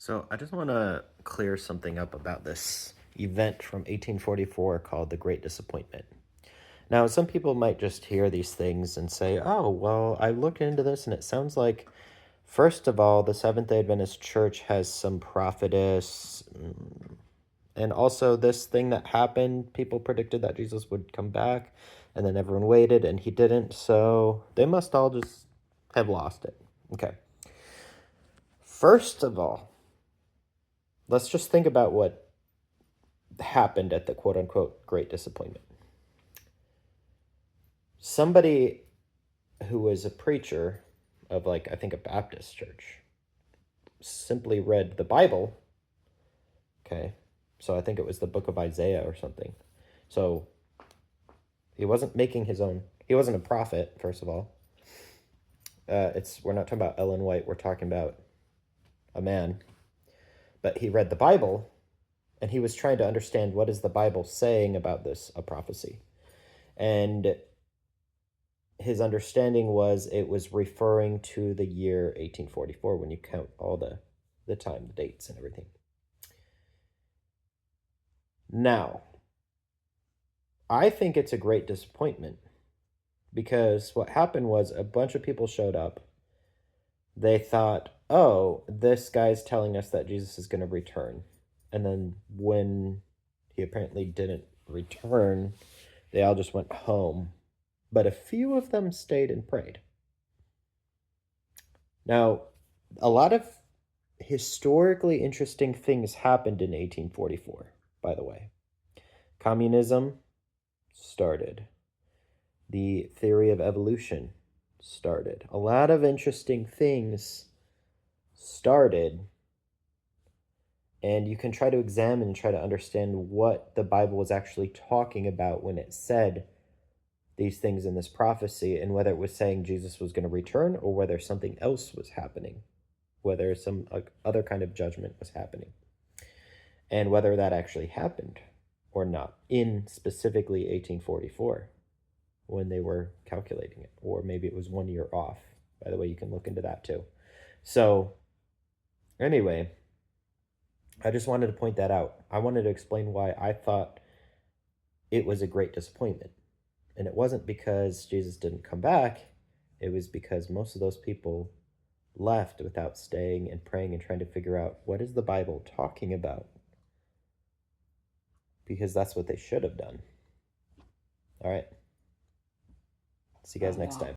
So I just want to clear something up about this event from 1844 called the Great Disappointment. Now, some people might just hear these things and say, oh, well, I looked into this and it sounds like, first of all, the Seventh-day Adventist Church has some prophetess. And also, this thing that happened, people predicted that Jesus would come back, and then everyone waited and he didn't. So they must all just have lost it. Okay. First of all, let's just think about what happened at the quote unquote Great Disappointment. Somebody who was a preacher of, like, I think a Baptist church simply read the Bible. Okay. So I think it was the book of Isaiah or something. So he wasn't making his own, he wasn't a prophet, first of all. We're not talking about Ellen White, we're talking about a man. But he read the Bible and he was trying to understand, what is the Bible saying about this, a prophecy. And his understanding was it was referring to the year 1844 when you count all the time, the dates and everything. Now, I think it's a great disappointment because what happened was a bunch of people showed up. They thought, oh, this guy's telling us that Jesus is going to return. And then when he apparently didn't return, they all just went home. But a few of them stayed and prayed. Now, a lot of historically interesting things happened in 1844, by the way. Communism started. The theory of evolution started. A lot of interesting things started. And you can try to examine and try to understand what the Bible was actually talking about when it said these things in this prophecy, and whether it was saying Jesus was going to return or whether something else was happening, whether some other kind of judgment was happening, and whether that actually happened or not in specifically 1844 when they were calculating it, or maybe it was 1 year off. By the way, you can look into that too. So anyway, I just wanted to point that out. I wanted to explain why I thought it was a great disappointment. And it wasn't because Jesus didn't come back. It was because most of those people left without staying and praying and trying to figure out, what is the Bible talking about? Because that's what they should have done. All right. See you guys next time.